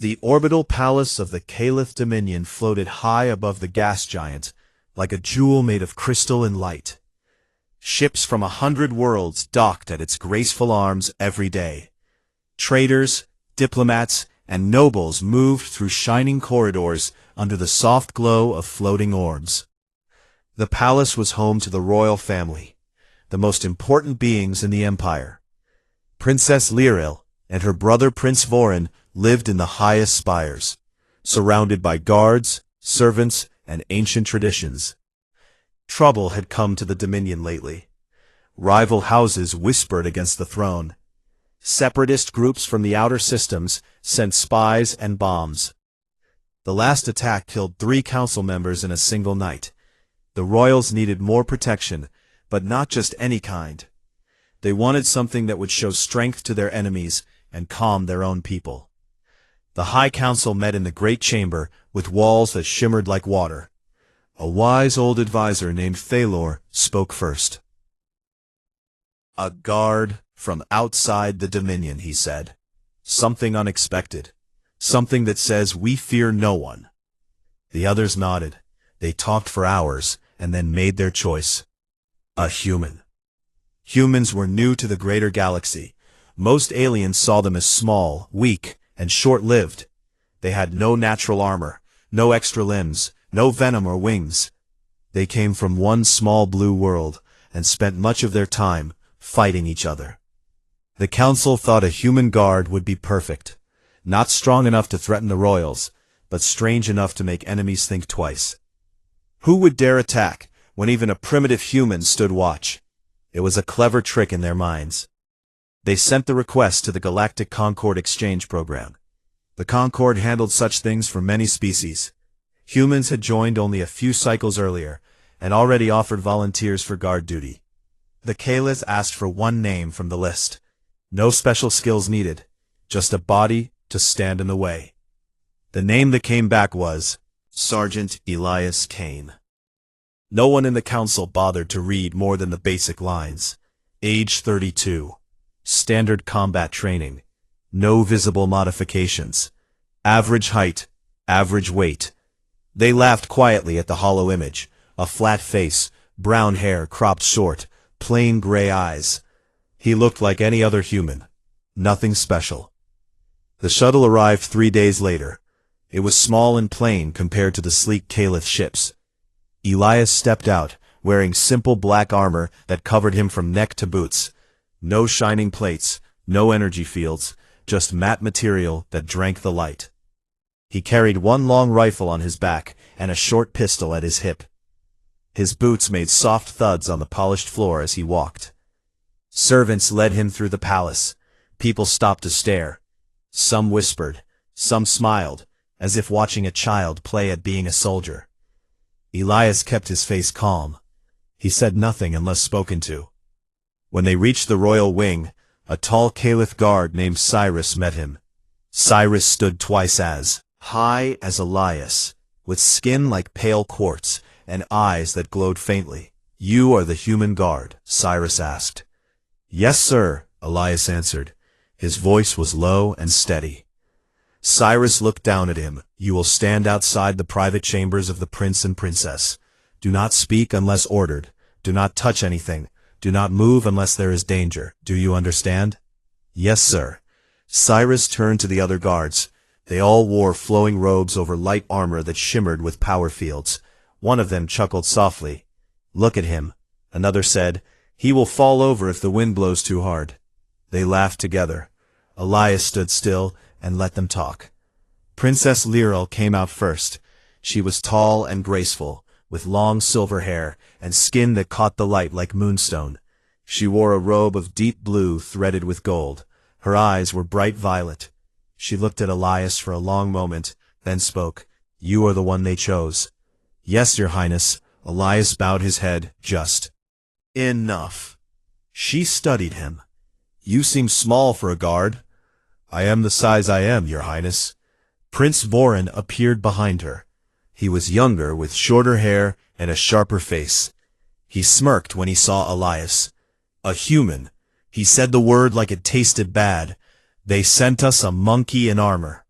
The orbital palace of the Caliph Dominion floated high above the gas giant, like a jewel made of crystal and light. Ships from 100 worlds docked at its graceful arms every day. Traders, diplomats, and nobles moved through shining corridors under the soft glow of floating orbs. The palace was home to the royal family, the most important beings in the empire. Princess Lyril and her brother Prince Vorin lived in the highest spires, surrounded by guards, servants, and ancient traditions. Trouble had come to the Dominion lately. Rival houses whispered against the throne. Separatist groups from the outer systems sent spies and bombs. The last attack killed 3 council members in a single night. The royals needed more protection, but not just any kind. They wanted something that would show strength to their enemies and calm their own people. The High Council met in the Great Chamber with walls that shimmered like water. A wise old advisor named Thalor spoke first. "A guard from outside the Dominion," he said. "Something unexpected. Something that says we fear no one." The others nodded. They talked for hours and then made their choice. A human. Humans were new to the greater galaxy. Most aliens saw them as small, weak, and short-lived. They had no natural armor, no extra limbs, no venom or wings. They came from one small blue world and spent much of their time fighting each other. The council thought a human guard would be perfect, not strong enough to threaten the royals, but strange enough to make enemies think twice. Who would dare attack when even a primitive human stood watch? It was a clever trick in their minds. They sent the request to the Galactic Concord Exchange Program. The Concord handled such things for many species. Humans had joined only a few cycles earlier, and already offered volunteers for guard duty. The Kalas asked for one name from the list. No special skills needed, just a body to stand in the way. The name that came back was Sergeant Elias Kane. No one in the council bothered to read more than the basic lines. Age 32. Standard combat training. No visible modifications. Average height. Average weight. They laughed quietly at the hollow image. A flat face, brown hair cropped short, plain gray eyes. He looked like any other human. Nothing special. The shuttle arrived 3 days later. It was small and plain compared to the sleek Caliph ships. Elias stepped out, wearing simple black armor that covered him from neck to boots. No shining plates, no energy fields, just matte material that drank the light. He carried one long rifle on his back and a short pistol at his hip. His boots made soft thuds on the polished floor as he walked. Servants led him through the palace. People stopped to stare. Some whispered, some smiled, as if watching a child play at being a soldier. Elias kept his face calm. He said nothing unless spoken to. When they reached the royal wing, a tall Caliph guard named Cyrus met him. Cyrus stood twice as high as Elias, with skin like pale quartz and eyes that glowed faintly. "You are the human guard?" Cyrus asked. "Yes, sir," Elias answered. His voice was low and steady. Cyrus looked down at him. "You will stand outside the private chambers of the prince and princess. Do not speak unless ordered. Do not touch anything. Do not move unless there is danger. Do you understand?" "Yes, sir." Cyrus turned to the other guards. They all wore flowing robes over light armor that shimmered with power fields. One of them chuckled softly. "Look at him." Another said, "He will fall over if the wind blows too hard." They laughed together. Elias stood still and let them talk. Princess Lyril came out first. She was tall and graceful, with long silver hair and skin that caught the light like moonstone. She wore a robe of deep blue threaded with gold. Her eyes were bright violet. She looked at Elias for a long moment, then spoke. "You are the one they chose." "Yes, your highness." Elias bowed his head. "Just enough." She studied him. "You seem small for a guard." "I am the size I am, your highness." Prince Vorin appeared behind her. He was younger, with shorter hair and a sharper face. He smirked when he saw Elias. "A human." He said the word like it tasted bad. "They sent us a monkey in armor."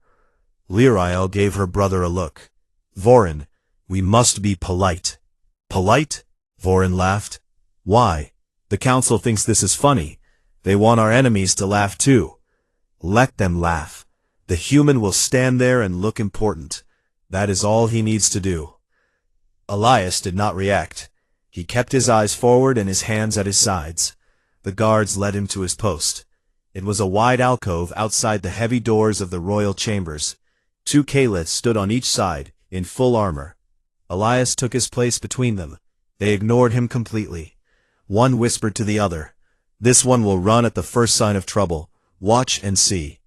Lyrael gave her brother a look. Vorin, we must be polite. Polite? Vorin laughed. Why? The council thinks this is funny. They want our enemies to laugh too. Let them laugh. The human will stand there and look important. That is all he needs to do. Elias did not react. He kept his eyes forward and his hands at his sides. The guards led him to his post. It was a wide alcove outside the heavy doors of the royal chambers. 2 caliphs stood on each side, in full armor. Elias took his place between them. They ignored him completely. One whispered to the other, "This one will run at the first sign of trouble. Watch and see."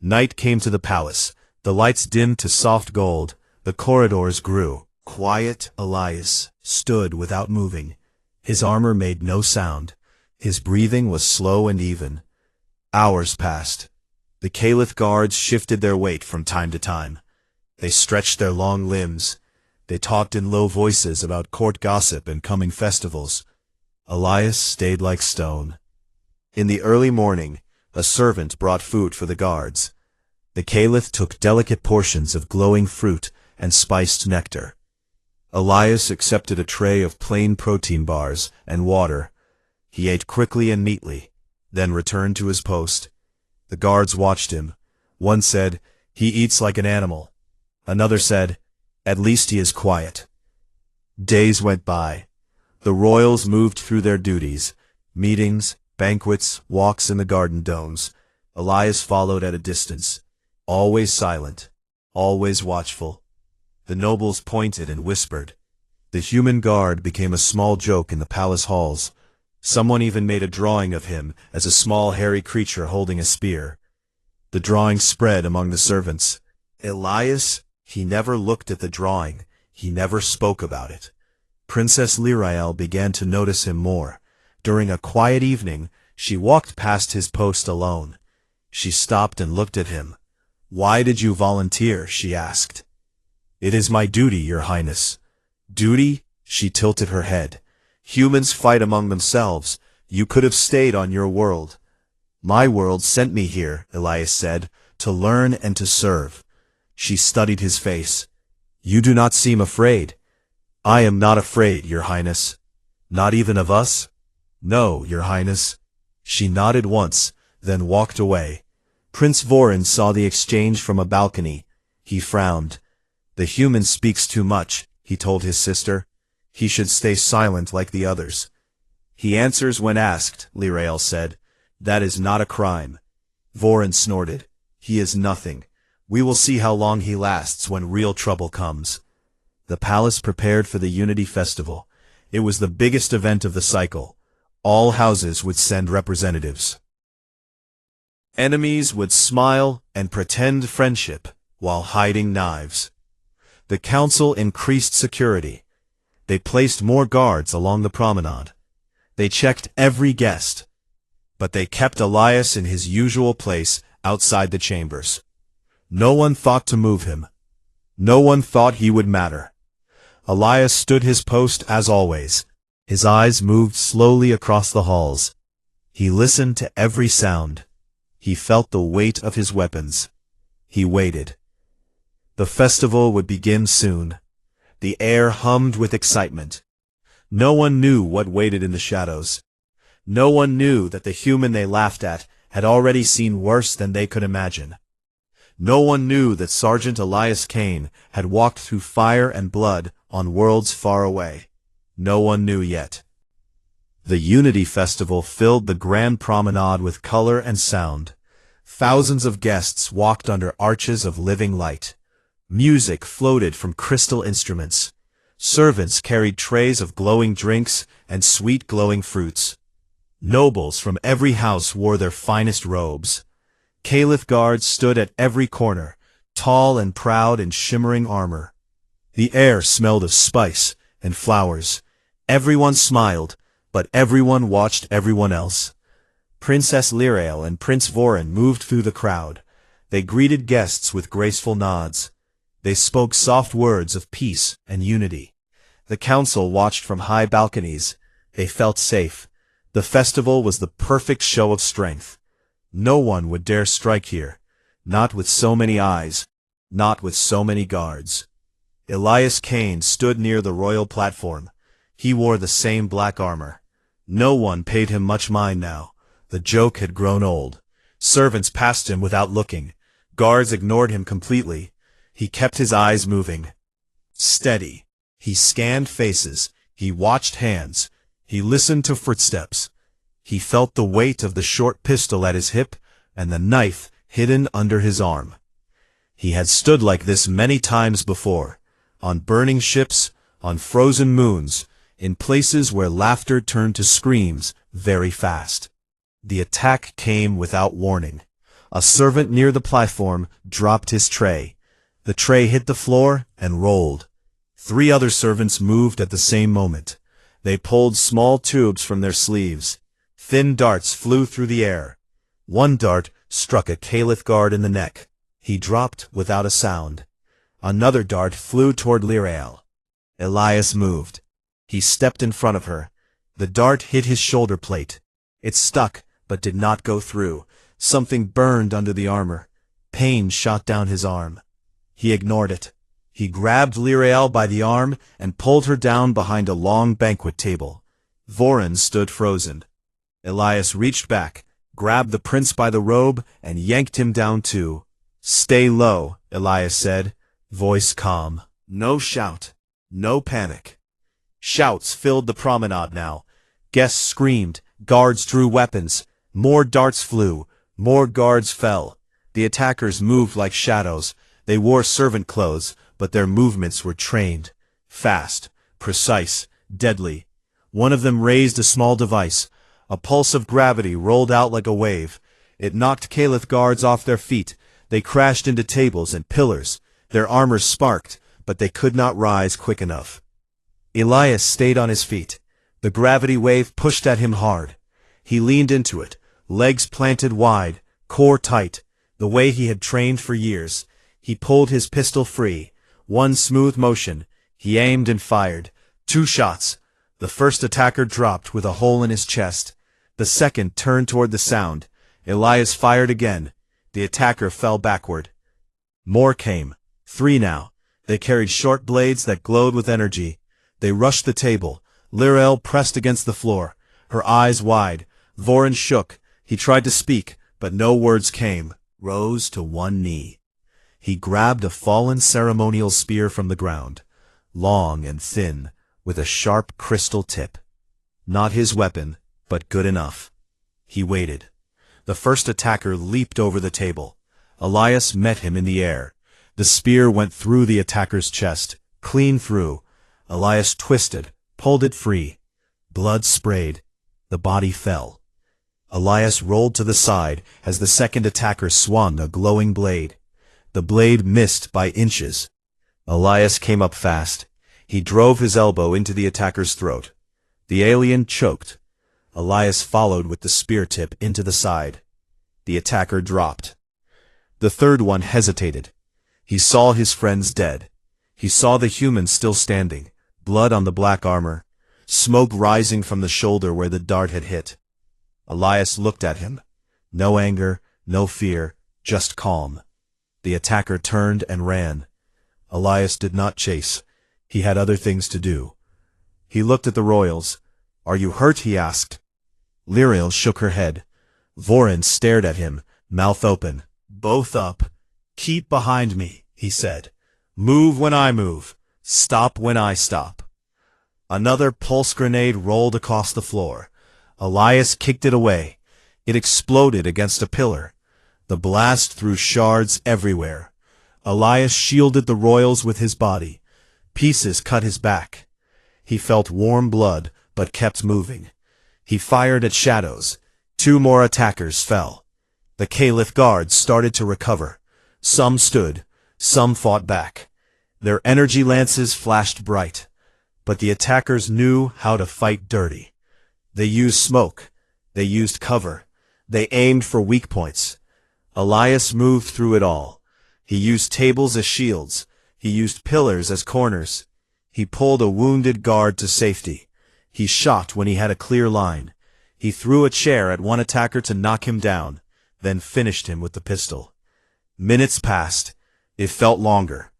Night came to the palace. The lights dimmed to soft gold. The corridors grew. Quiet Elias stood without moving. His armor made no sound. His breathing was slow and even. Hours passed. The caliph guards shifted their weight from time to time. They stretched their long limbs. They talked in low voices about court gossip and coming festivals. Elias stayed like stone. In the early morning, a servant brought food for the guards. The caliph took delicate portions of glowing fruit and spiced nectar. Elias accepted a tray of plain protein bars and water. He ate quickly and neatly, then returned to his post. The guards watched him. One said, "He eats like an animal." Another said, "At least he is quiet." Days went by. The royals moved through their duties, meetings, banquets, walks in the garden domes. Elias followed at a distance, always silent, always watchful. The nobles pointed and whispered. The human guard became a small joke in the palace halls. Someone even made a drawing of him as a small hairy creature holding a spear. The drawing spread among the servants. Elias, he never looked at the drawing. He never spoke about it. Princess Lyrael began to notice him more. During a quiet evening, she walked past his post alone. She stopped and looked at him. "Why did you volunteer?" she asked. "It is my duty, Your Highness." "Duty?" She tilted her head. "Humans fight among themselves. You could have stayed on your world." "My world sent me here," Elias said, "to learn and to serve." She studied his face. "You do not seem afraid." "I am not afraid, Your Highness." "Not even of us?" "No, Your Highness." She nodded once, then walked away. Prince Vorin saw the exchange from a balcony. He frowned. "The human speaks too much," he told his sister. "He should stay silent like the others." "He answers when asked," Lyrael said. "That is not a crime." Vorin snorted. "He is nothing. We will see how long he lasts when real trouble comes." The palace prepared for the Unity Festival. It was the biggest event of the cycle. All houses would send representatives. Enemies would smile and pretend friendship while hiding knives. The council increased security. They placed more guards along the promenade. They checked every guest. But they kept Elias in his usual place outside the chambers. No one thought to move him. No one thought he would matter. Elias stood his post as always. His eyes moved slowly across the halls. He listened to every sound. He felt the weight of his weapons. He waited. The festival would begin soon. The air hummed with excitement. No one knew what waited in the shadows. No one knew that the human they laughed at had already seen worse than they could imagine. No one knew that Sergeant Elias Kane had walked through fire and blood on worlds far away. No one knew yet. The Unity Festival filled the grand promenade with color and sound. Thousands of guests walked under arches of living light. Music floated from crystal instruments. Servants carried trays of glowing drinks and sweet glowing fruits. Nobles from every house wore their finest robes. Caliph guards stood at every corner, tall and proud in shimmering armor. The air smelled of spice and flowers. Everyone smiled, but everyone watched everyone else. Princess Lyrael and Prince Vorin moved through the crowd. They greeted guests with graceful nods. They spoke soft words of peace and unity. The council watched from high balconies. They felt safe. The festival was the perfect show of strength. No one would dare strike here, not with so many eyes. not with so many guards. Elias Kane stood near the royal platform. He wore the same black armor. No one paid him much mind now. The joke had grown old. Servants passed him without looking. Guards ignored him completely. He kept his eyes moving. Steady. He scanned faces. He watched hands. He listened to footsteps. He felt the weight of the short pistol at his hip and the knife hidden under his arm. He had stood like this many times before, on burning ships, on frozen moons, in places where laughter turned to screams very fast. The attack came without warning. A servant near the platform dropped his tray. The tray hit the floor and rolled. 3 other servants moved at the same moment. They pulled small tubes from their sleeves. Thin darts flew through the air. One dart struck a Caliph guard in the neck. He dropped without a sound. Another dart flew toward Lirael. Elias moved. He stepped in front of her. The dart hit his shoulder plate. It stuck, but did not go through. Something burned under the armor. Pain shot down his arm. He ignored it. He grabbed Lirael by the arm and pulled her down behind a long banquet table. Voran stood frozen. Elias reached back, grabbed the prince by the robe, and yanked him down too. "Stay low," Elias said, voice calm. No shout. No panic. Shouts filled the promenade now. Guests screamed. Guards drew weapons. More darts flew. More guards fell. The attackers moved like shadows. They wore servant clothes, but their movements were trained. Fast, precise, deadly. One of them raised a small device. A pulse of gravity rolled out like a wave. It knocked Caliph guards off their feet. They crashed into tables and pillars. Their armor sparked, but they could not rise quick enough. Elias stayed on his feet. The gravity wave pushed at him hard. He leaned into it, legs planted wide, core tight, the way he had trained for years. He pulled his pistol free. One smooth motion. He aimed and fired. 2 shots. The first attacker dropped with a hole in his chest. The second turned toward the sound. Elias fired again. The attacker fell backward. More came. 3 now. They carried short blades that glowed with energy. They rushed the table. Lirael pressed against the floor, her eyes wide. Voran shook. He tried to speak, but no words came. Rose to one knee. He grabbed a fallen ceremonial spear from the ground, long and thin, with a sharp crystal tip. Not his weapon, but good enough. He waited. The first attacker leaped over the table. Elias met him in the air. The spear went through the attacker's chest, clean through. Elias twisted, pulled it free. Blood sprayed. The body fell. Elias rolled to the side as the second attacker swung a glowing blade. The blade missed by inches. Elias came up fast. He drove his elbow into the attacker's throat. The alien choked. Elias followed with the spear tip into the side. The attacker dropped. The third one hesitated. He saw his friends dead. He saw the human still standing, blood on the black armor, smoke rising from the shoulder where the dart had hit. Elias looked at him. No anger, no fear, just calm. The attacker turned and ran. Elias did not chase. He had other things to do. He looked at the royals. "Are you hurt?" he asked. Lirael shook her head. Voran stared at him, mouth open. "Both up. Keep behind me," he said. "Move when I move. Stop when I stop." Another pulse grenade rolled across the floor. Elias kicked it away. It exploded against a pillar. The blast threw shards everywhere. Elias shielded the royals with his body. Pieces cut his back. He felt warm blood, but kept moving. He fired at shadows. 2 more attackers fell. The Caliph guards started to recover. Some stood. Some fought back. Their energy lances flashed bright. But the attackers knew how to fight dirty. They used smoke. They used cover. They aimed for weak points. Elias moved through it all. He used tables as shields. He used pillars as corners. He pulled a wounded guard to safety. He shot when he had a clear line. He threw a chair at one attacker to knock him down, then finished him with the pistol. Minutes passed. It felt longer.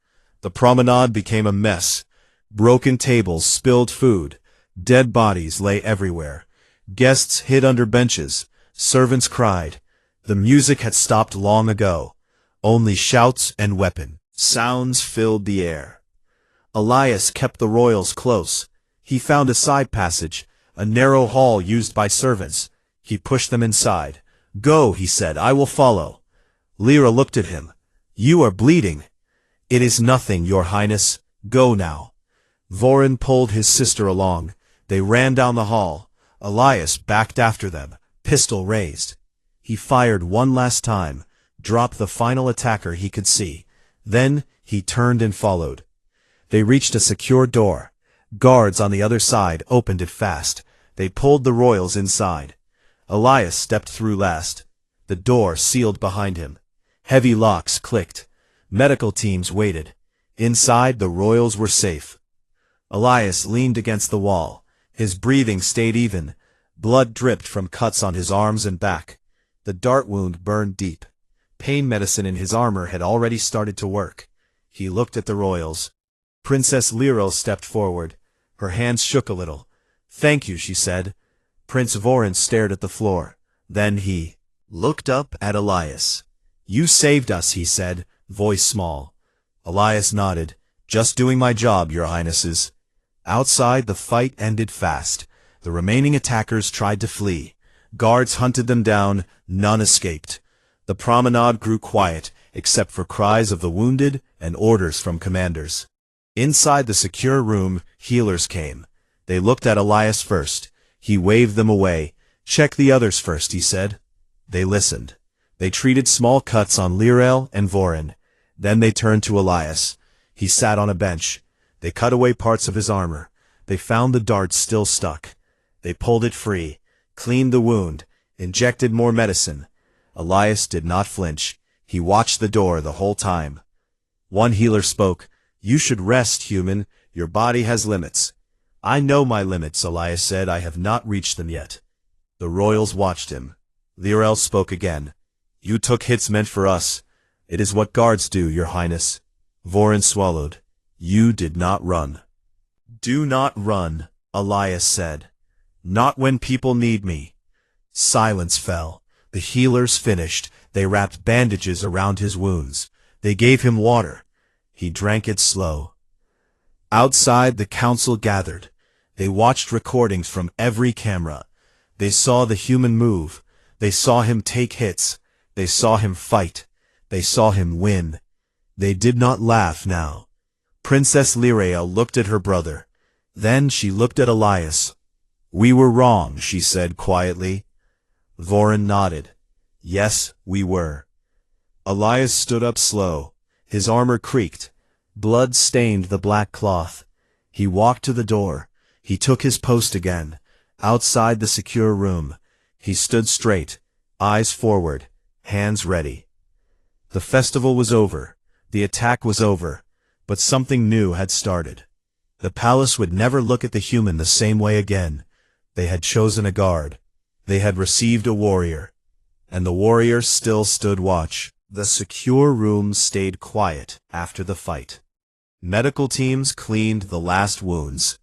The promenade became a mess. Broken tables spilled food. Dead bodies lay everywhere. Guests hid under benches. Servants cried. The music had stopped long ago. Only shouts and weapon sounds filled the air. Elias kept the royals close. He found a side passage, a narrow hall used by servants. He pushed them inside. "Go," he said, "I will follow." Lyra looked at him. "You are bleeding." "It is nothing, your highness. Go now." Vorin pulled his sister along. They ran down the hall. Elias backed after them, pistol raised. He fired one last time, dropped the final attacker he could see. Then he turned and followed. They reached a secure door. Guards on the other side opened it fast. They pulled the royals inside. Elias stepped through last. The door sealed behind him. Heavy locks clicked. Medical teams waited. Inside, the royals were safe. Elias leaned against the wall. His breathing stayed even. Blood dripped from cuts on his arms and back. The dart wound burned deep. Pain medicine in his armor had already started to work. He looked at the royals. Princess Lyra stepped forward. Her hands shook a little. "Thank you," she said. Prince Vorin stared at the floor. Then he looked up at Elias. "You saved us," he said, voice small. Elias nodded. "Just doing my job, your highnesses." Outside, the fight ended fast. The remaining attackers tried to flee. Guards hunted them down. None escaped. The promenade grew quiet, except for cries of the wounded and orders from commanders. Inside the secure room, healers came. They looked at Elias first. He waved them away. "Check the others first," he said. They listened. They treated small cuts on Lyra and Vorin. Then they turned to Elias. He sat on a bench. They cut away parts of his armor. They found the dart still stuck. They pulled it free, cleaned the wound, injected more medicine. Elias did not flinch. He watched the door the whole time. One healer spoke. "You should rest, human. Your body has limits." "I know my limits," Elias said. "I have not reached them yet." The royals watched him. Lyra spoke again. "You took hits meant for us. It is what guards do, your highness." Vorin swallowed. "You did not run." "Do not run," Elias said. "Not when people need me." Silence fell. The healers finished. They wrapped bandages around his wounds. They gave him water. He drank it slow. Outside, the council gathered. They watched recordings from every camera. They saw the human move. They saw him take hits. They saw him fight. They saw him win. They did not laugh now. Princess Lyra looked at her brother. Then she looked at Elias. "We were wrong," she said quietly. Vorin nodded. "Yes, we were." Elias stood up slow. His armor creaked. Blood stained the black cloth. He walked to the door. He took his post again. Outside the secure room, he stood straight, eyes forward, hands ready. The festival was over. The attack was over. But something new had started. The palace would never look at the human the same way again. They had chosen a guard. They had received a warrior. And the warrior still stood watch. The secure room stayed quiet after the fight. Medical teams cleaned the last wounds.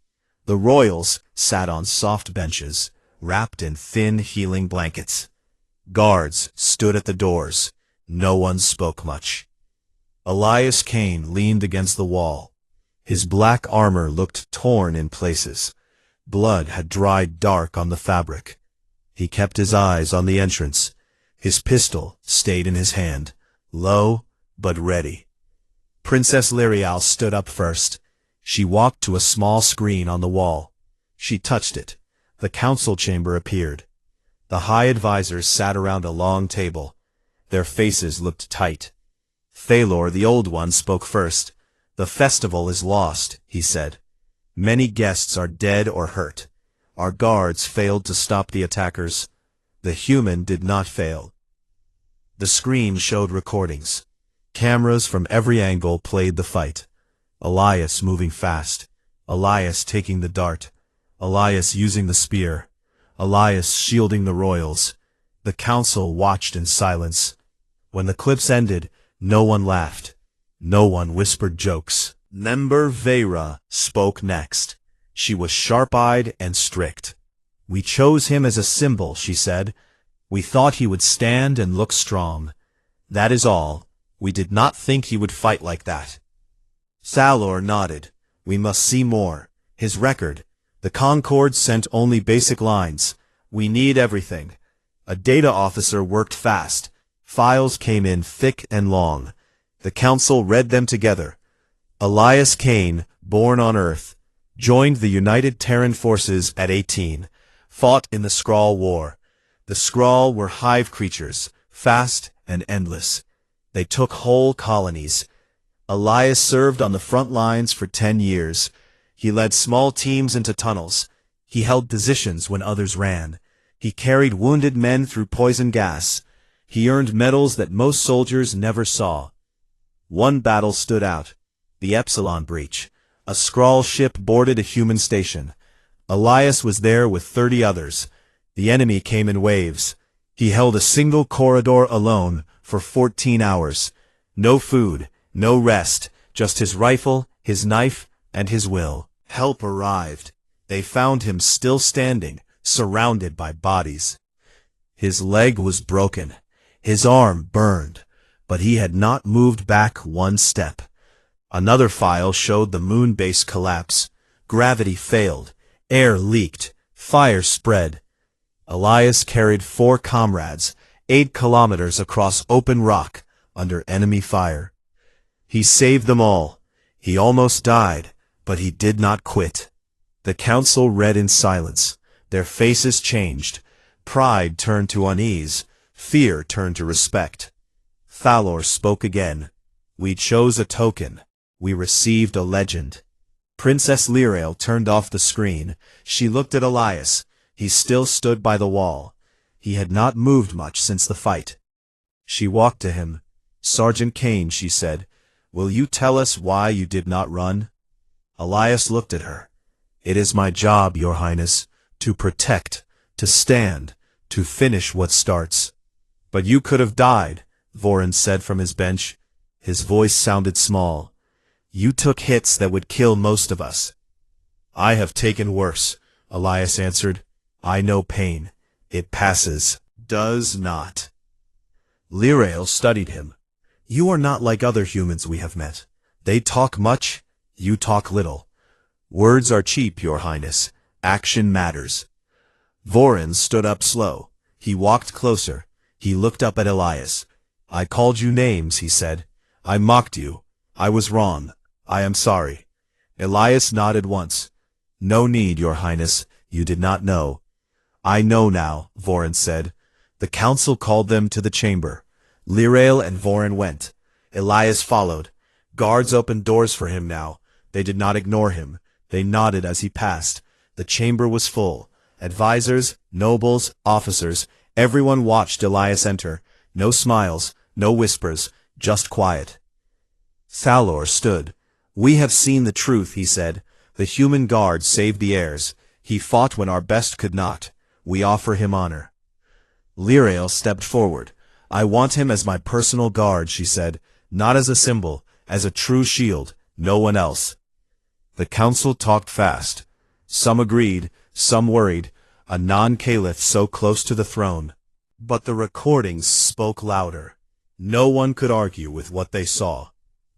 The royals sat on soft benches, wrapped in thin healing blankets. Guards stood at the doors. No one spoke much. Elias Kane leaned against the wall. His black armor looked torn in places. Blood had dried dark on the fabric. He kept his eyes on the entrance. His pistol stayed in his hand, low but ready. Princess Lyra stood up first. She walked to a small screen on the wall. She touched it. The council chamber appeared. The high advisors sat around a long table. Their faces looked tight. Thalor, the Old One, spoke first. "The festival is lost," he said. "Many guests are dead or hurt. Our guards failed to stop the attackers. The human did not fail." The screen showed recordings. Cameras from every angle played the fight. Elias moving fast. Elias taking the dart. Elias using the spear. Elias shielding the royals. The council watched in silence. When the clips ended, no one laughed. No one whispered jokes. Member Vera spoke next. She was sharp-eyed and strict. "We chose him as a symbol," she said. "We thought he would stand and look strong. That is all. We did not think he would fight like that." Thalor nodded. "We must see more. His record. The Concord sent only basic lines. We need everything." A data officer worked fast. Files came in thick and long. The council read them together. Elias Kane, born on Earth, joined the United Terran Forces at 18, fought in the Skrull War. The Skrull were hive creatures, fast and endless. They took whole colonies. Elias served on the front lines for 10 years. He led small teams into tunnels. He held positions when others ran. He carried wounded men through poison gas. He earned medals that most soldiers never saw. One battle stood out. The Epsilon breach. A Skrull ship boarded a human station. Elias was there with 30 others. The enemy came in waves. He held a single corridor alone for 14 hours. No food, no rest, just his rifle, his knife, and his will. Help arrived. They found him still standing, surrounded by bodies. His leg was broken. His arm burned, but he had not moved back one step. Another file showed the moon base collapse. Gravity failed. Air leaked. Fire spread. Elias carried 4 comrades, 8 kilometers across open rock, under enemy fire. He saved them all. He almost died, but he did not quit. The council read in silence. Their faces changed. Pride turned to unease. Fear turned to respect. Thalor spoke again. "We chose a token. We received a legend." Princess Lyrael turned off the screen. She looked at Elias. He still stood by the wall. He had not moved much since the fight. She walked to him. "Sergeant Kane," she said, "will you tell us why you did not run?" Elias looked at her. "It is my job, Your Highness, to protect, to stand, to finish what starts." "But you could have died," Vorin said from his bench. His voice sounded small. "You took hits that would kill most of us." "I have taken worse," Elias answered. "I know pain. It passes." "Does not." Lyrael studied him. "You are not like other humans we have met. They talk much, you talk little. Words are cheap, Your Highness. Action matters." Vorin stood up slow. He walked closer. He looked up at Elias. "I called you names," he said. "I mocked you. I was wrong. I am sorry." Elias nodded once. "No need, Your Highness. You did not know." "I know now," Vorin said. The council called them to the chamber. Lyrael and Vorin went. Elias followed. Guards opened doors for him now. They did not ignore him. They nodded as he passed. The chamber was full. Advisors, nobles, officers, everyone watched Elias enter. No smiles, no whispers, just quiet. Thalor stood. "We have seen the truth," he said. "The human guard saved the heirs. He fought when our best could not. We offer him honor." Lyrael stepped forward. "I want him as my personal guard," she said. "Not as a symbol, as a true shield, no one else." The council talked fast. Some agreed, some worried. A non-caliph so close to the throne. But the recordings spoke louder. No one could argue with what they saw.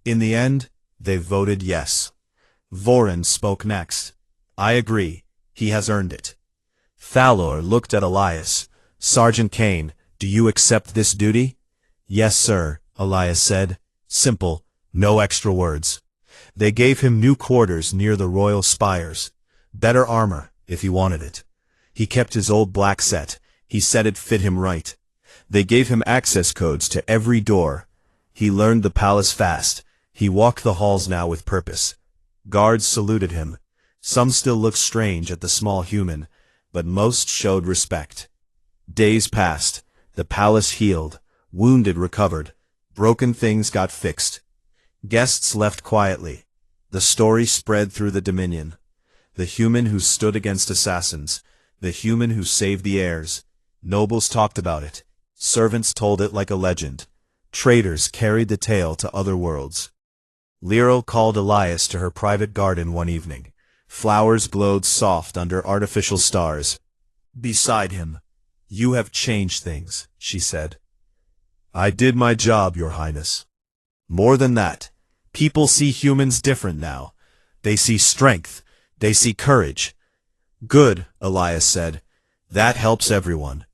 In the end, they voted yes. Vorin spoke next. "I agree. He has earned it." Thalor looked at Elias. "Sergeant Kane, do you accept this duty?" "Yes, sir," Elias said. Simple, no extra words. They gave him new quarters near the royal spires. Better armor, if he wanted it. He kept his old black set. He said it fit him right. They gave him access codes to every door. He learned the palace fast. He walked the halls now with purpose. Guards saluted him. Some still looked strange at the small human, but most showed respect. Days passed. The palace healed. Wounded recovered. Broken things got fixed. Guests left quietly. The story spread through the Dominion. The human who stood against assassins. The human who saved the heirs. Nobles talked about it. Servants told it like a legend. Traders carried the tale to other worlds. Lyra called Elias to her private garden one evening. Flowers glowed soft under artificial stars. Beside him, "You have changed things," she said. "I did my job, Your Highness. More than that, people see humans different now. They see strength. They see courage." "Good," Elias said. "That helps everyone."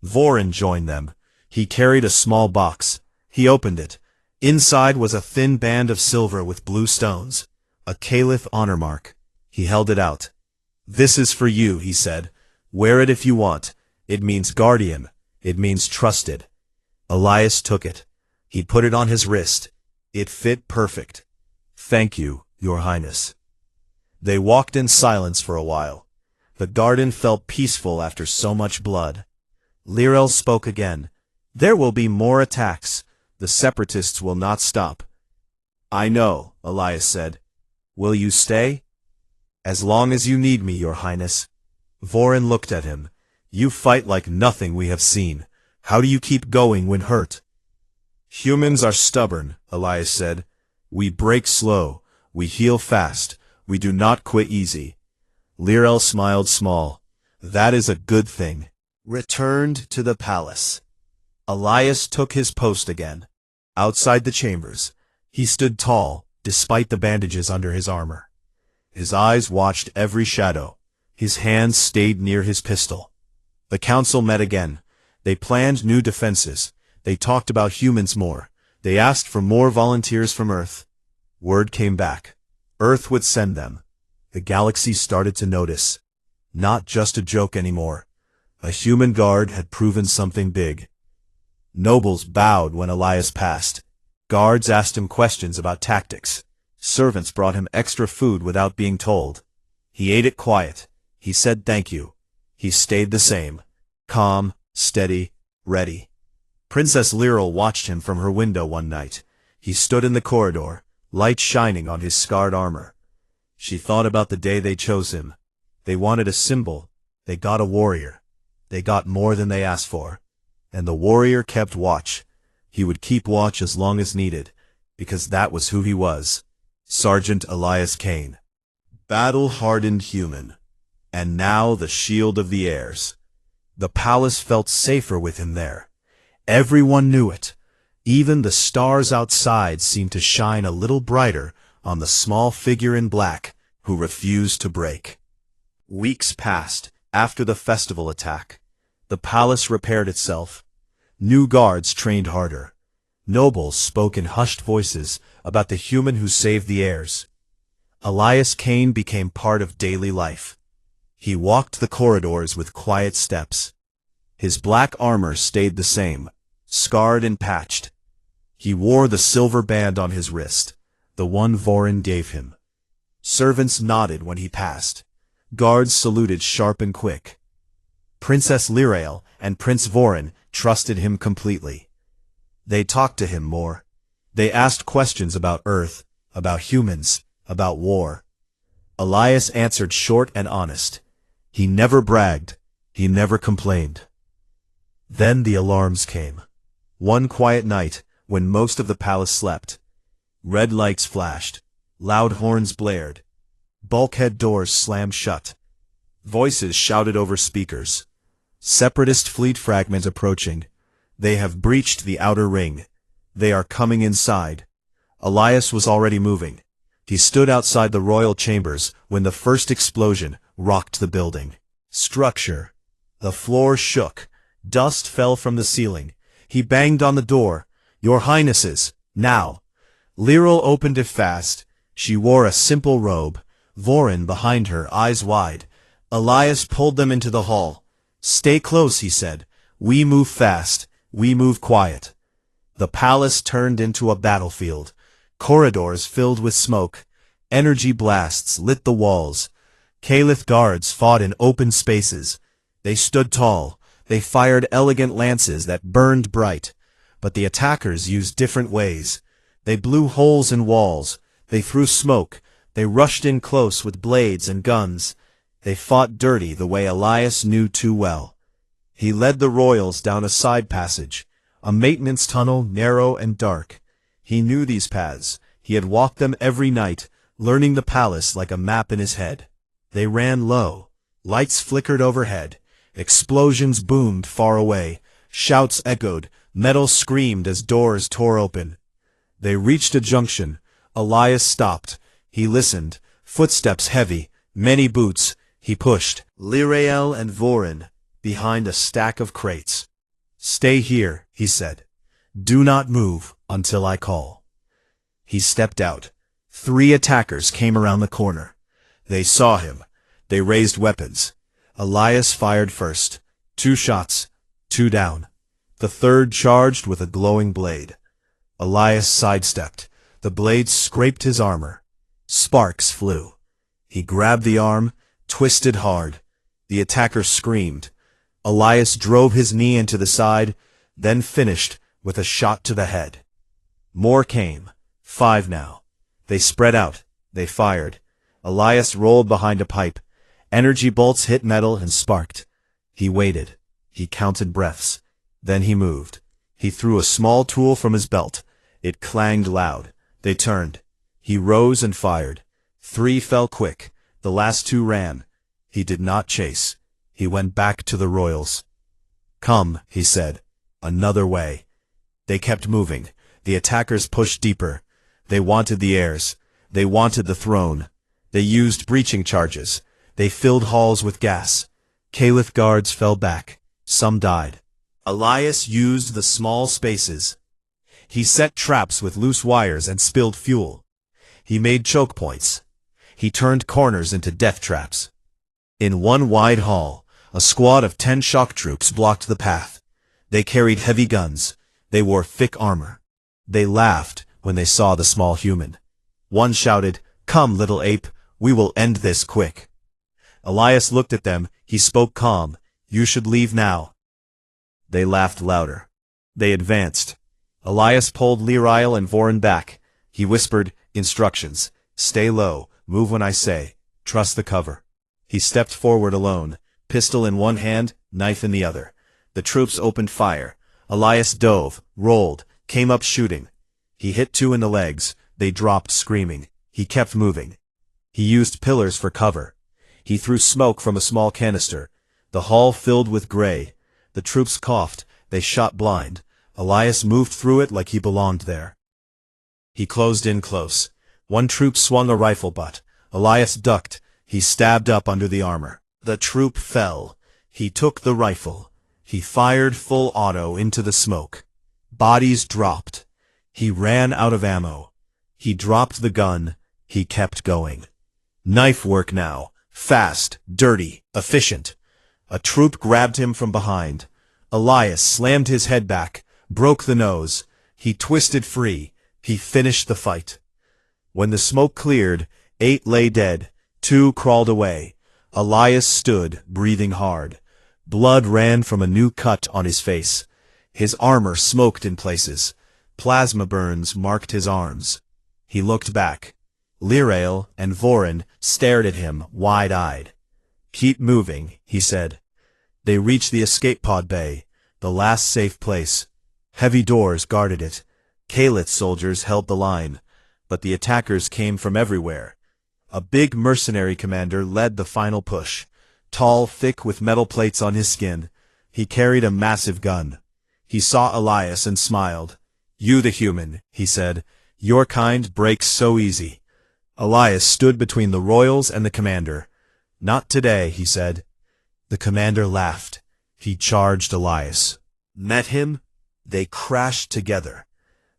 Vorin joined them. He carried a small box. He opened it. Inside was a thin band of silver with blue stones. A Caliph honor mark. He held it out. "This is for you," he said. "Wear it if you want. It means guardian. It means trusted." Elias took it. He put it on his wrist. It fit perfect. "Thank you, Your Highness." They walked in silence for a while. The garden felt peaceful after so much blood. Lyra spoke again. "There will be more attacks. The separatists will not stop." "I know," Elias said. "Will you stay?" "As long as you need me, Your Highness." Vorin looked at him. "You fight like nothing we have seen. How do you keep going when hurt?" "Humans are stubborn," Elias said. "We break slow. We heal fast. We do not quit easy." Lyra smiled small. "That is a good thing." Returned to the palace. Elias took his post again. Outside the chambers, he stood tall, despite the bandages under his armor. His eyes watched every shadow. His hands stayed near his pistol. The council met again. They planned new defenses. They talked about humans more. They asked for more volunteers from Earth. Word came back. Earth would send them. The galaxy started to notice. Not just a joke anymore. A human guard had proven something big. Nobles bowed when Elias passed. Guards asked him questions about tactics. Servants brought him extra food without being told. He ate it quiet. He said thank you. He stayed the same. Calm, steady, ready. Princess Lyra watched him from her window one night. He stood in the corridor, light shining on his scarred armor. She thought about the day they chose him. They wanted a symbol. They got a warrior. They got more than they asked for. And the warrior kept watch. He would keep watch as long as needed, because that was who he was. Sergeant Elias Kane. Battle-hardened human. And now the shield of the heirs. The palace felt safer with him there. Everyone knew it. Even the stars outside seemed to shine a little brighter on the small figure in black who refused to break. Weeks passed after the festival attack. The palace repaired itself. New guards trained harder. Nobles spoke in hushed voices about the human who saved the heirs. Elias Kane became part of daily life. He walked the corridors with quiet steps. His black armor stayed the same, scarred and patched. He wore the silver band on his wrist, the one Vorin gave him. Servants nodded when he passed. Guards saluted sharp and quick. Princess Lyra and Prince Vorin trusted him completely. They talked to him more. They asked questions about Earth, about humans, about war. Elias answered short and honest. He never bragged. He never complained. Then the alarms came. One quiet night, when most of the palace slept. Red lights flashed. Loud horns blared. Bulkhead doors slammed shut. Voices shouted over speakers. Separatist fleet fragment approaching. They have breached the outer ring. They are coming inside. Elias was already moving. He stood outside the royal chambers when the first explosion rocked the building. Structure. The floor shook. Dust fell from the ceiling. He banged on the door. "Your Highnesses, now." Lyra opened it fast. She wore a simple robe. Vorin behind her, eyes wide. Elias pulled them into the hall. "Stay close," he said. "We move fast. We move quiet." The palace turned into a battlefield. Corridors filled with smoke. Energy blasts lit the walls. Caliph guards fought in open spaces. They stood tall. They fired elegant lances that burned bright. But the attackers used different ways. They blew holes in walls. They threw smoke. They rushed in close with blades and guns. They fought dirty the way Elias knew too well. He led the royals down a side passage, a maintenance tunnel narrow and dark. He knew these paths. He had walked them every night, learning the palace like a map in his head. They ran low. Lights flickered overhead. Explosions boomed far away. Shouts echoed. Metal screamed as doors tore open. They reached a junction. Elias stopped. He listened. Footsteps heavy. Many boots. He pushed. Lirael and Vorin behind a stack of crates. "Stay here," he said. "Do not move until I call." He stepped out. 3 attackers came around the corner. They saw him. They raised weapons. Elias fired first. 2 shots. 2 down. The third charged with a glowing blade. Elias sidestepped. The blade scraped his armor. Sparks flew. He grabbed the arm, twisted hard. The attacker screamed. Elias drove his knee into the side, then finished with a shot to the head. More came. 5 now. They spread out. They fired. Elias rolled behind a pipe. Energy bolts hit metal and sparked. He waited. He counted breaths. Then he moved. He threw a small tool from his belt. It clanged loud. They turned. He rose and fired. 3 fell quick. The last 2 ran. He did not chase. He went back to the royals. "Come," he said. "Another way." They kept moving. The attackers pushed deeper. They wanted the heirs. They wanted the throne. They used breaching charges. They filled halls with gas. Caliph guards fell back. Some died. Elias used the small spaces. He set traps with loose wires and spilled fuel. He made choke points. He turned corners into death traps. In one wide hall, a squad of 10 shock troops blocked the path. They carried heavy guns. They wore thick armor. They laughed when they saw the small human. One shouted, "Come, little ape, we will end this quick." Elias looked at them. He spoke calm. "You should leave now." They laughed louder. They advanced. Elias pulled Lirael and Vorin back. He whispered, "Instructions. Stay low. Move when I say. Trust the cover." He stepped forward alone, pistol in one hand, knife in the other. The troops opened fire. Elias dove, rolled, came up shooting. He hit 2 in the legs. They dropped screaming. He kept moving. He used pillars for cover. He threw smoke from a small canister. The hall filled with gray. The troops coughed. They shot blind. Elias moved through it like he belonged there. He closed in close. One troop swung a rifle butt. Elias ducked. He stabbed up under the armor. The troop fell. He took the rifle. He fired full auto into the smoke. Bodies dropped. He ran out of ammo. He dropped the gun. He kept going. Knife work now. Fast, dirty, efficient. A troop grabbed him from behind. Elias slammed his head back, broke the nose. He twisted free. He finished the fight. When the smoke cleared, 8 lay dead. 2 crawled away. Elias stood, breathing hard. Blood ran from a new cut on his face. His armor smoked in places. Plasma burns marked his arms. He looked back. Lirael and Vorin stared at him, wide-eyed. "Keep moving," he said. They reached the escape pod bay, the last safe place. Heavy doors guarded it. Caliph soldiers held the line, but the attackers came from everywhere. A big mercenary commander led the final push. Tall, thick with metal plates on his skin. He carried a massive gun. He saw Elias and smiled. "You the human," he said. "Your kind breaks so easy." Elias stood between the royals and the commander. "Not today," he said. The commander laughed. He charged Elias. Met him? They crashed together.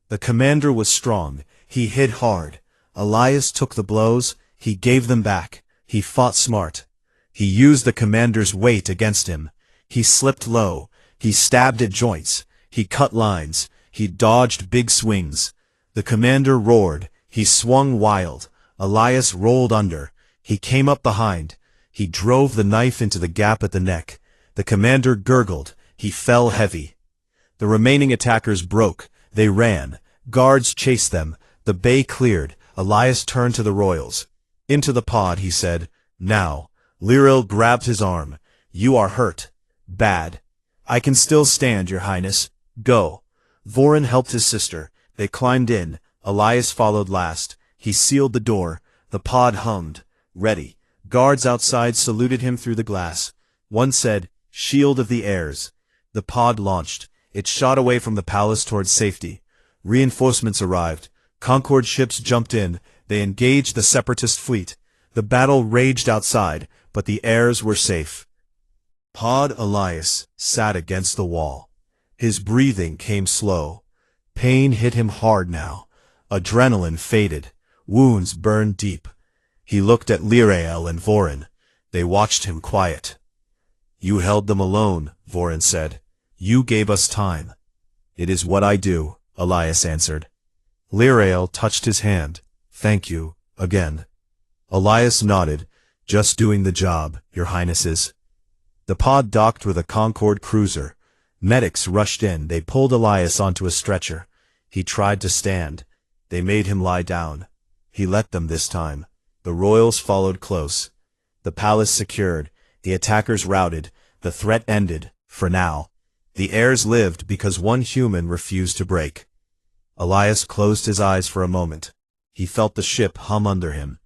The commander was strong. He hit hard. Elias took the blows. He gave them back. He fought smart. He used the commander's weight against him. He slipped low. He stabbed at joints. He cut lines. He dodged big swings. The commander roared. He swung wild. Elias rolled under. He came up behind. He drove the knife into the gap at the neck. The commander gurgled. He fell heavy. The remaining attackers broke. They ran. Guards chased them. The bay cleared. Elias turned to the royals. "Into the pod," he said. "Now." Lirael grabbed his arm. "You are hurt. Bad." "I can still stand, your highness. Go." Vorin helped his sister. They climbed in. Elias followed last. He sealed the door. The pod hummed. Ready. Guards outside saluted him through the glass. One said, "Shield of the heirs." The pod launched. It shot away from the palace towards safety. Reinforcements arrived. Concord ships jumped in. They engaged the separatist fleet. The battle raged outside, but the heirs were safe. Pod Elias sat against the wall. His breathing came slow. Pain hit him hard now. Adrenaline faded. Wounds burned deep. He looked at Lirael and Vorin. They watched him quiet. "You held them alone," Vorin said. "You gave us time." "It is what I do," Elias answered. Lirael touched his hand. "Thank you, again." Elias nodded. "Just doing the job, Your Highnesses." The pod docked with a Concorde cruiser. Medics rushed in. They pulled Elias onto a stretcher. He tried to stand. They made him lie down. He let them this time. The royals followed close. The palace secured. The attackers routed. The threat ended, for now. The heirs lived because one human refused to break. Elias closed his eyes for a moment. He felt the ship hum under him.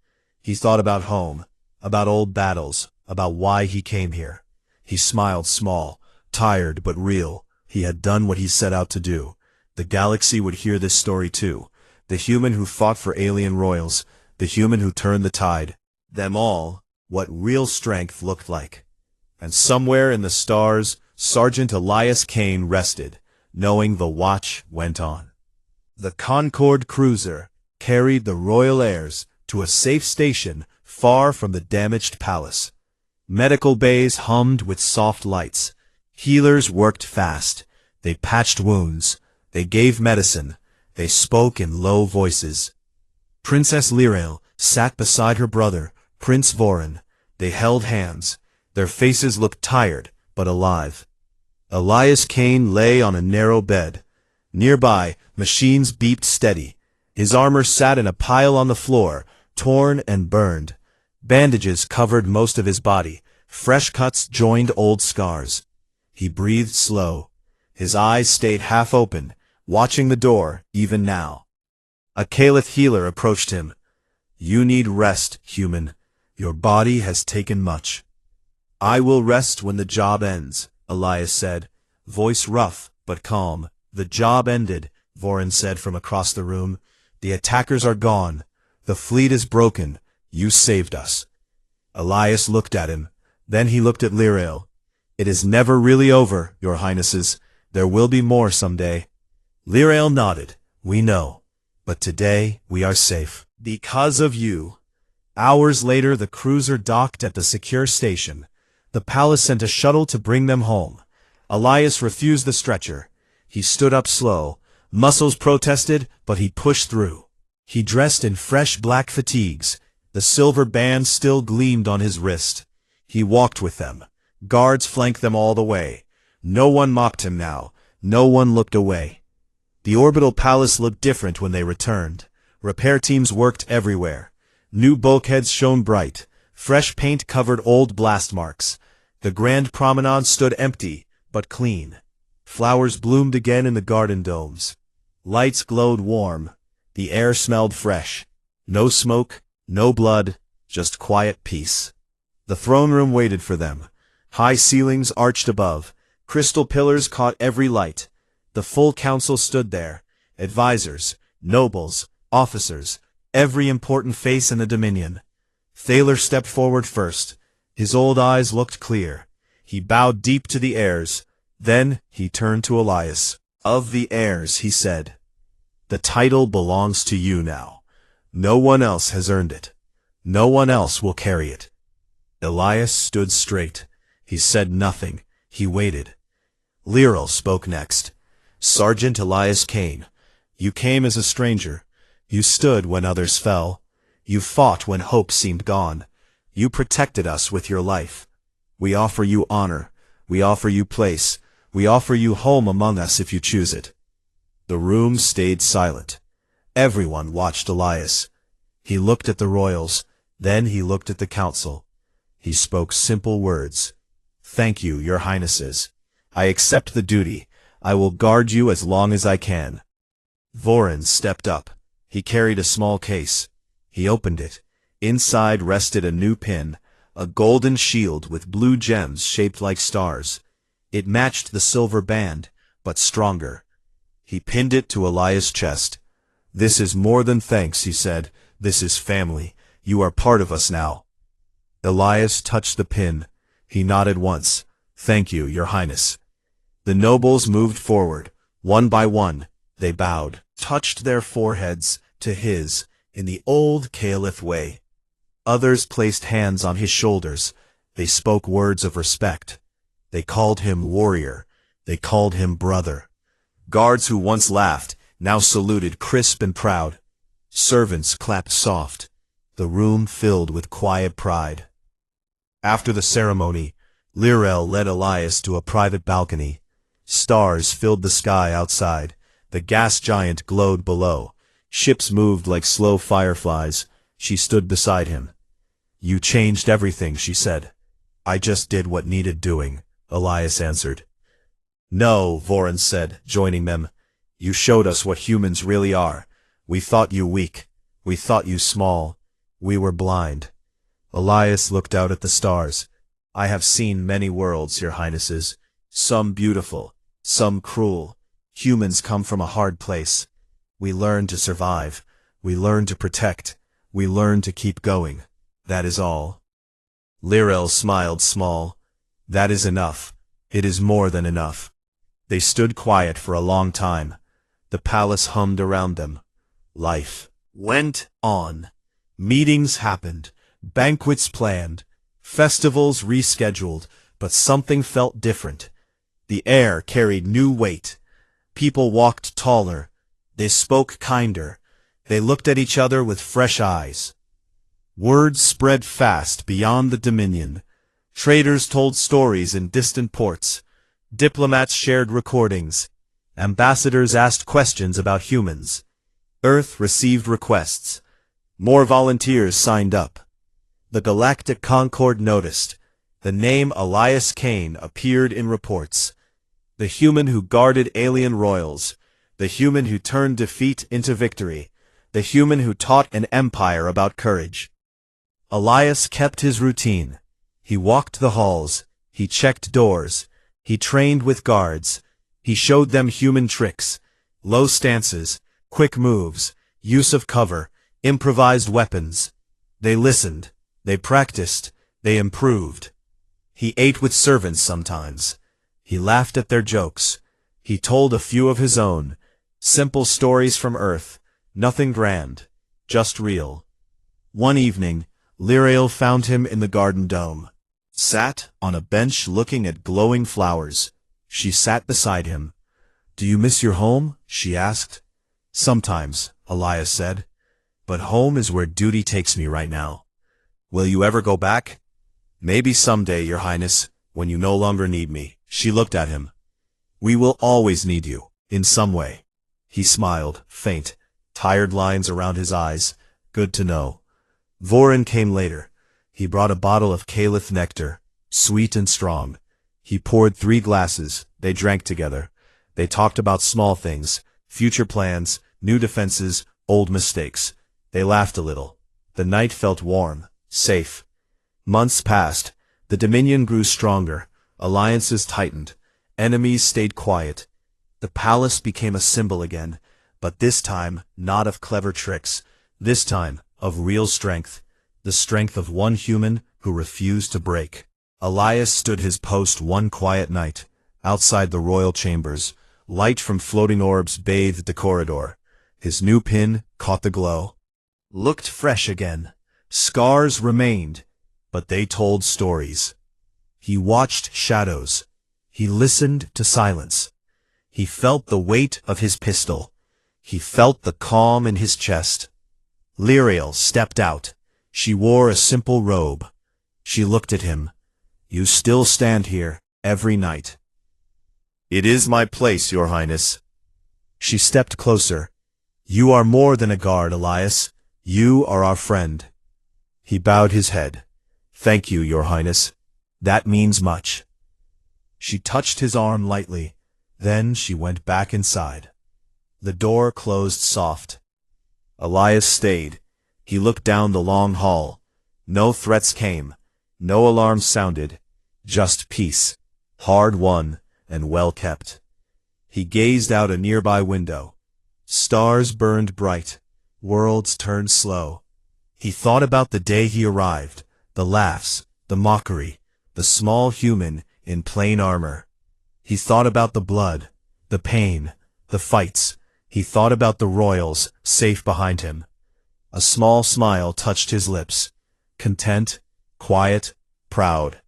He thought about home, about old battles, about why he came here. He smiled small, tired but real. He had done what he set out to do. The galaxy would hear this story too. The human who fought for alien royals, the human who turned the tide. Them all, what real strength looked like. And somewhere in the stars, Sergeant Elias Kane rested, knowing the watch went on. The Concorde cruiser carried the royal heirs to a safe station far from the damaged palace. Medical bays hummed with soft lights. Healers worked fast. They patched wounds. They gave medicine. They spoke in low voices. Princess Lirael sat beside her brother, Prince Vorin. They held hands. Their faces looked tired, but alive. Elias Kane lay on a narrow bed. Nearby, machines beeped steady. His armor sat in a pile on the floor, torn and burned. Bandages covered most of his body. Fresh cuts joined old scars. He breathed slow. His eyes stayed half open, watching the door, even now. A Caliph healer approached him. "You need rest, human. Your body has taken much." "I will rest when the job ends," Elias said, voice rough but calm. "The job ended," Vorin said from across the room. "The attackers are gone. The fleet is broken. You saved us." Elias looked at him. Then he looked at Lirael. "It is never really over, Your Highnesses. There will be more someday." Lirael nodded. "We know. But today we are safe. Because of you." Hours later, the cruiser docked at the secure station. The palace sent a shuttle to bring them home. Elias refused the stretcher. He stood up slow. Muscles protested, but he pushed through. He dressed in fresh black fatigues. The silver band still gleamed on his wrist. He walked with them. Guards flanked them all the way. No one mocked him now. No one looked away. The orbital palace looked different when they returned. Repair teams worked everywhere. New bulkheads shone bright. Fresh paint covered old blast marks. The grand promenade stood empty, but clean. Flowers bloomed again in the garden domes. Lights glowed warm. The air smelled fresh. No smoke, no blood, just quiet peace. The throne room waited for them. High ceilings arched above. Crystal pillars caught every light. The full council stood there. Advisors, nobles, officers, every important face in the Dominion. Thaler stepped forward first. His old eyes looked clear. He bowed deep to the heirs. Then he turned to Elias. "Of the heirs," he said, "the title belongs to you now. No one else has earned it. No one else will carry it." Elias stood straight. He said nothing. He waited. Lirael spoke next. "Sergeant Elias Kane, you came as a stranger. You stood when others fell. You fought when hope seemed gone. You protected us with your life. We offer you honor. We offer you place. We offer you home among us if you choose it." The room stayed silent. Everyone watched Elias. He looked at the royals. Then he looked at the council. He spoke simple words. "Thank you, Your Highnesses. I accept the duty. I will guard you as long as I can." Vorin stepped up. He carried a small case. He opened it. Inside rested a new pin, a golden shield with blue gems shaped like stars. It matched the silver band, but stronger. He pinned it to Elias' chest. "This is more than thanks," he said. "This is family. You are part of us now." Elias touched the pin. He nodded once. "Thank you, Your Highness." The nobles moved forward. One by one, they bowed, touched their foreheads to his, in the old Caliph way. Others placed hands on his shoulders. They spoke words of respect. They called him warrior. They called him brother. Guards who once laughed, now saluted crisp and proud. Servants clapped soft. The room filled with quiet pride. After the ceremony, Lirel led Elias to a private balcony. Stars filled the sky outside. The gas giant glowed below. Ships moved like slow fireflies. She stood beside him. "You changed everything," she said. "I just did what needed doing," Elias answered. "No," Voron said, joining them. "You showed us what humans really are. We thought you weak. We thought you small. We were blind." Elias looked out at the stars. "I have seen many worlds, Your Highnesses. Some beautiful, some cruel. Humans come from a hard place. We learn to survive. We learn to protect. We learn to keep going. That is all." Lirel smiled small. "That is enough. It is more than enough." They stood quiet for a long time. The palace hummed around them. Life went on. Meetings happened. Banquets planned. Festivals rescheduled. But something felt different. The air carried new weight. People walked taller. They spoke kinder. They looked at each other with fresh eyes. Words spread fast beyond the Dominion. Traders told stories in distant ports. Diplomats shared recordings. Ambassadors asked questions about humans. Earth received requests. More volunteers signed up. The Galactic Concord noticed. The name Elias Kane appeared in reports. The human who guarded alien royals. The human who turned defeat into victory. The human who taught an empire about courage. Elias kept his routine. He walked the halls. He checked doors. He trained with guards. He showed them human tricks. Low stances, quick moves, use of cover, improvised weapons. They listened. They practiced. They improved. He ate with servants sometimes. He laughed at their jokes. He told a few of his own. Simple stories from Earth. Nothing grand. Just real. One evening, Lirel found him in the garden dome. Sat on a bench looking at glowing flowers. She sat beside him. "Do you miss your home?" she asked. "Sometimes," Elias said. "But home is where duty takes me right now." "Will you ever go back?" "Maybe someday, Your Highness, when you no longer need me." She looked at him. "We will always need you, in some way." He smiled, faint, tired lines around his eyes. "Good to know." Voron came later. He brought a bottle of Caliph nectar, sweet and strong. He poured 3 glasses. They drank together. They talked about small things, future plans, new defenses, old mistakes. They laughed a little. The night felt warm, safe. Months passed. The Dominion grew stronger. Alliances tightened. Enemies stayed quiet. The palace became a symbol again, but this time not of clever tricks. This time of real strength. The strength of one human who refused to break. Elias stood his post one quiet night. Outside the royal chambers, light from floating orbs bathed the corridor. His new pin caught the glow. Looked fresh again. Scars remained, but they told stories. He watched shadows. He listened to silence. He felt the weight of his pistol. He felt the calm in his chest. Lirel stepped out. She wore a simple robe. She looked at him. "You still stand here, every night." "It is my place, Your Highness." She stepped closer. "You are more than a guard, Elias. You are our friend." He bowed his head. "Thank you, Your Highness. That means much." She touched his arm lightly. Then she went back inside. The door closed soft. Elias stayed. He looked down the long hall. No threats came. No alarms sounded. Just peace. Hard-won and well-kept. He gazed out a nearby window. Stars burned bright. Worlds turned slow. He thought about the day he arrived, the laughs, the mockery, the small human in plain armor. He thought about the blood, the pain, the fights. He thought about the royals, safe behind him. A small smile touched his lips. Content, quiet, proud.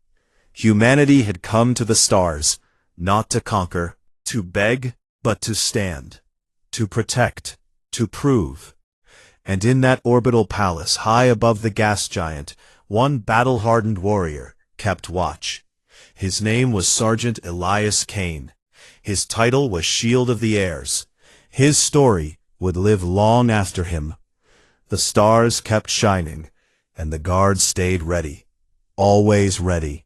Humanity had come to the stars, not to conquer, to beg, but to stand. To protect, to prove. And in that orbital palace high above the gas giant, one battle-hardened warrior kept watch. His name was Sergeant Elias Kane. His title was Shield of the Heirs. His story would live long after him. The stars kept shining, and the guards stayed ready. Always ready.